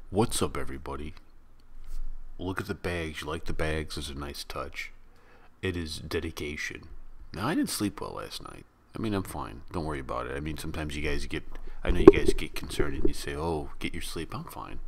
What's up, everybody? Look at the bags. You like the bags? It's a nice touch. It is dedication. Now, I didn't sleep well last night. I mean, I'm fine. Don't worry about it. I mean, sometimes you guys get, I know you guys get concerned and you say, oh, get your sleep. I'm fine.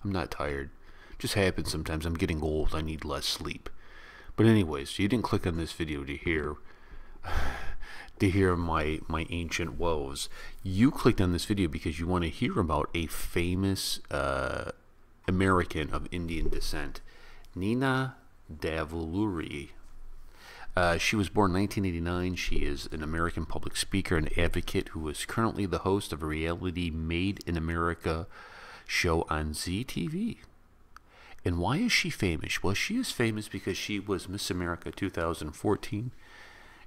I'm not tired. Just happens sometimes. I'm getting old. I need less sleep. But anyways, you didn't click on this video to hear my ancient woes. You clicked on this video because you want to hear about a famous American of Indian descent, Nina Davuluri. She was born in 1989. She is an American public speaker and advocate who is currently the host of a reality Made in America show on ZTV. And why is she famous? Well, she is famous because she was Miss America 2014,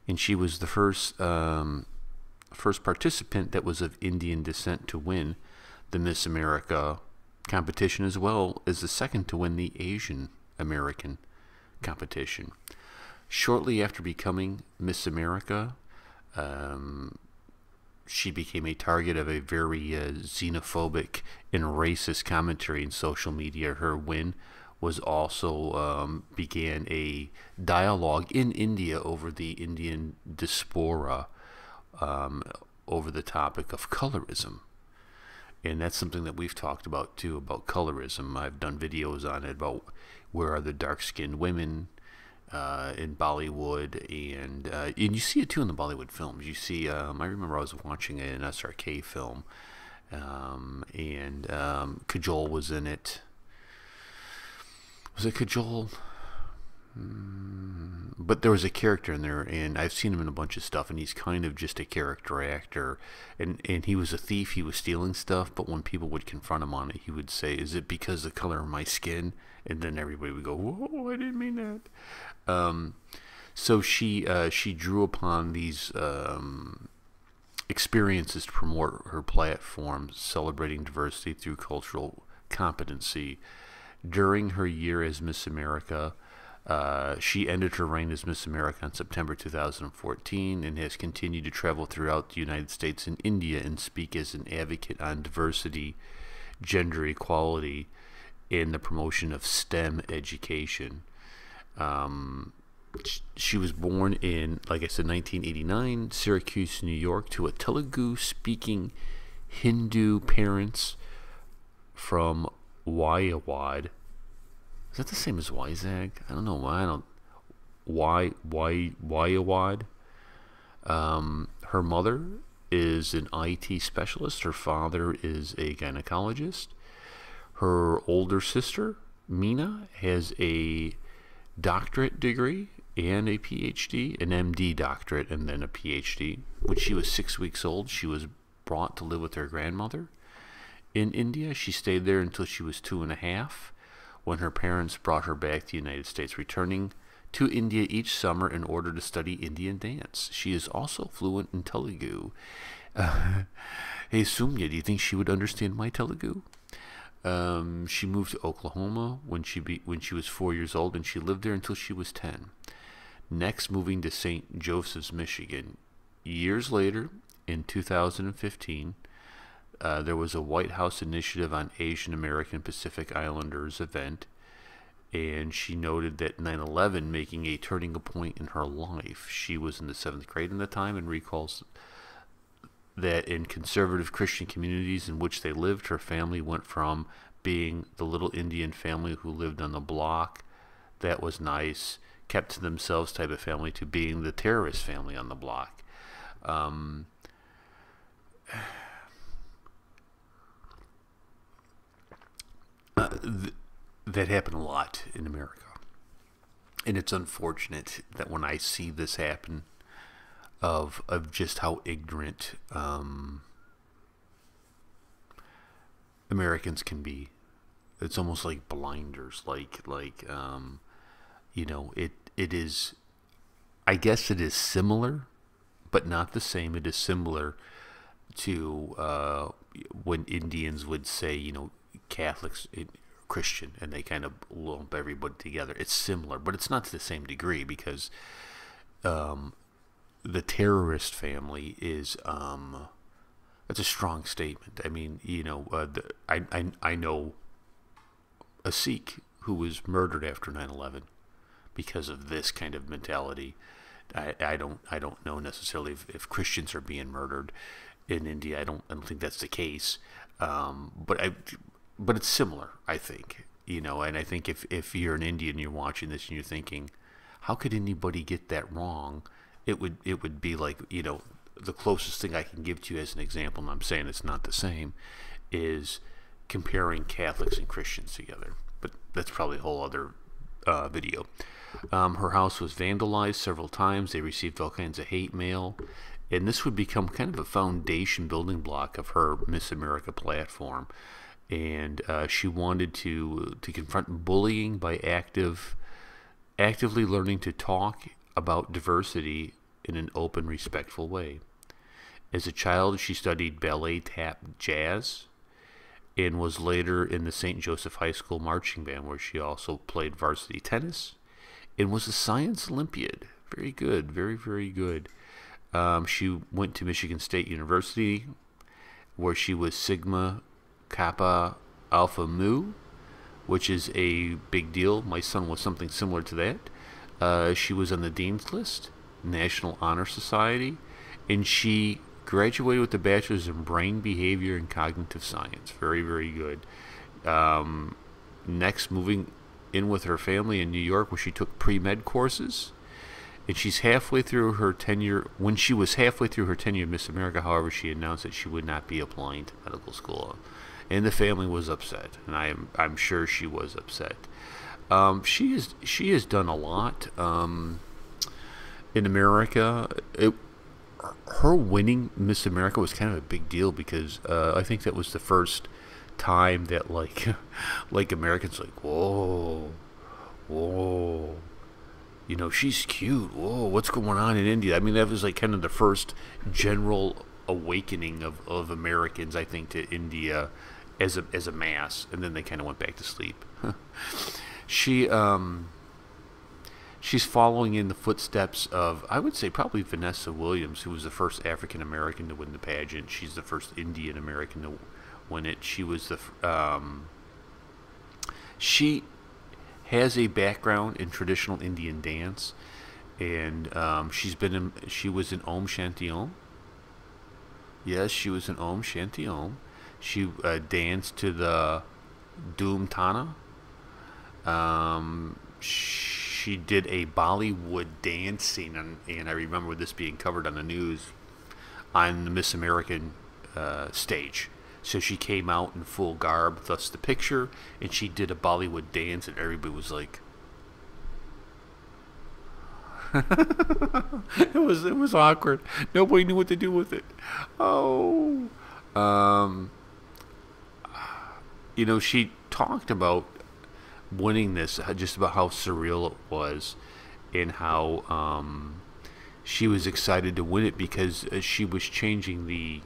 and she was the first participant that was of Indian descent to win the Miss America competition, as well as the second to win the Asian American competition. Shortly after becoming Miss America, she became a target of a very xenophobic and racist commentary in social media. Her win was also began a dialogue in India over the Indian diaspora over the topic of colorism. And that's something that we've talked about too, about colorism. I've done videos on it about where are the dark-skinned women in Bollywood, and you see it too in the Bollywood films. You see, I remember I was watching an SRK film, and Kajol was in it. Was it Kajol? But there was a character in there, and I've seen him in a bunch of stuff, and he's kind of just a character actor. And he was a thief. He was stealing stuff, but when people would confront him on it, he would say, "Is it because of the color of my skin?" And then everybody would go, "Whoa, I didn't mean that." So she drew upon these experiences to promote her platform, celebrating diversity through cultural competency. During her year as Miss America, she ended her reign as Miss America in September 2014 and has continued to travel throughout the United States and India and speak as an advocate on diversity, gender equality, and the promotion of STEM education. She was born in, like I said, 1989, Syracuse, New York, to a Telugu-speaking Hindu parents from Wayawad. Is that the same as Wyzag? I don't know why. I don't. Wayawad. Her mother is an IT specialist. Her father is a gynecologist. Her older sister, Mina, has a doctorate degree and a PhD, an MD doctorate, and then a PhD. When she was 6 weeks old, she was brought to live with her grandmother in India. She stayed there until she was 2.5, when her parents brought her back to the United States, returning to India each summer in order to study Indian dance. She is also fluent in Telugu. Hey, Sumya, do you think she would understand my Telugu? She moved to Oklahoma when she was 4 years old, and she lived there until she was 10. Next, moving to St. Joseph's, Michigan. Years later, in 2015, there was a White House initiative on Asian American Pacific Islanders event, and she noted that 9/11 making a turning point in her life. She was in the 7th grade in the time and recalls that in conservative Christian communities in which they lived, her family went from being the little Indian family who lived on the block that was nice, kept to themselves type of family, to being the terrorist family on the block. That happened a lot in America, and it's unfortunate that when I see this happen, of just how ignorant Americans can be. It's almost like blinders, it is. I guess it is similar, but not the same. It is similar to when Indians would say, Catholics, Christian, and they kind of lump everybody together. It's similar, but it's not to the same degree, because the terrorist family is that's a strong statement. I mean, I know a Sikh who was murdered after 9/11 because of this kind of mentality. I don't know necessarily if Christians are being murdered in India. I don't think that's the case. But it's similar, I think. And I think if you're an Indian and you're watching this and you're thinking, how could anybody get that wrong? It would be like, the closest thing I can give to you as an example, and I'm saying it's not the same, is comparing Catholics and Christians together. But that's probably a whole other video. Her house was vandalized several times. They received all kinds of hate mail. And this would become kind of a foundation building block of her Miss America platform. And she wanted to confront bullying by actively learning to talk about diversity in an open, respectful way. As a child, she studied ballet, tap, jazz, and was later in the St. Joseph High School marching band, where she also played varsity tennis and was a science Olympiad. Very good, very, very good. She went to Michigan State University, where she was Sigma Kappa Alpha Mu, which is a big deal. My son was something similar to that. She was on the Dean's List, National Honor Society, and she graduated with a bachelor's in brain behavior and cognitive science. Very, very good. Next, moving in with her family in New York, where she took pre-med courses. And she's halfway through her tenure. When she was halfway through her tenure at Miss America, however, she announced that she would not be applying to medical school, and the family was upset. And I'm sure she was upset. She has done a lot in America. Her winning Miss America was kind of a big deal because I think that was the first time that like Americans whoa, she's cute. Whoa, what's going on in India? I mean, that was kind of the first general awakening of Americans, I think, to India as a mass, and then they kind of went back to sleep. She's following in the footsteps of, I would say, probably Vanessa Williams, who was the first African American to win the pageant. She's the first Indian American to win it. She was she has a background in traditional Indian dance, and she was in Om Shanti Om. Yes, she was in Om Shanti Om. She danced to the Doom Tana. She did a Bollywood dance scene, and I remember this being covered on the news on the Miss American stage. So she came out in full garb, thus the picture, and she did a Bollywood dance, and everybody was like, it was awkward. Nobody knew what to do with it. Oh, she talked about winning this, just about how surreal it was, and how she was excited to win it because she was changing the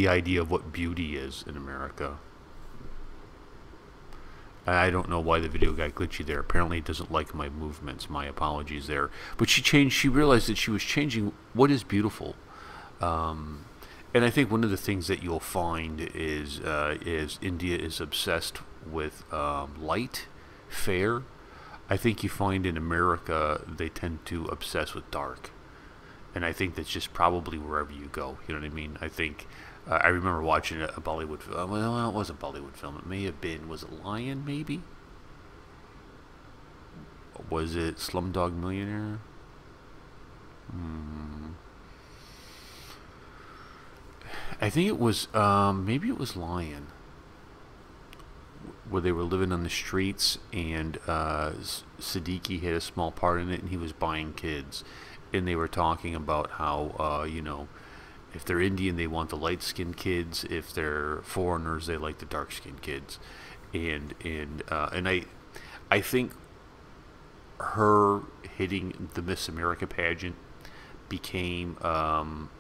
idea of what beauty is in America. I don't know why the video got glitchy there. Apparently it doesn't like my movements. My apologies there. But she realized that she was changing what is beautiful. And I think one of the things that you'll find is India is obsessed with light, fair. I think you find in America they tend to obsess with dark. And I think that's just probably wherever you go. You know what I mean? I think I remember watching a Bollywood film. Well, it wasn't a Bollywood film. It may have been, was it Lion, maybe? Was it Slumdog Millionaire? I think it was, maybe it was Lion, where they were living on the streets, and Siddiqui had a small part in it, and he was buying kids. And they were talking about how, if they're Indian, they want the light-skinned kids. If they're foreigners, they like the dark-skinned kids. And I think her hitting the Miss America pageant became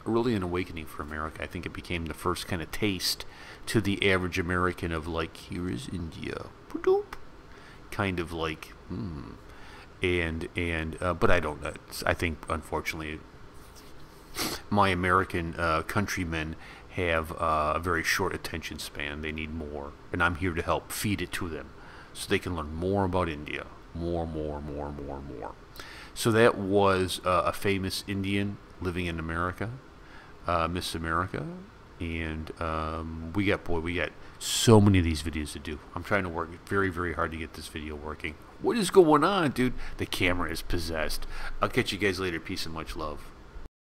really an awakening for America. I think it became the first kind of taste to the average American of here is India, kind of but I don't know. I think unfortunately my American countrymen have a very short attention span. They need more, and I'm here to help feed it to them, so they can learn more about India. More, more, more, more, more. So that was a famous Indian living in America, Miss America, and we got so many of these videos to do. I'm trying to work very, very hard to get this video working. What is going on, dude? The camera is possessed. I'll catch you guys later. Peace and much love.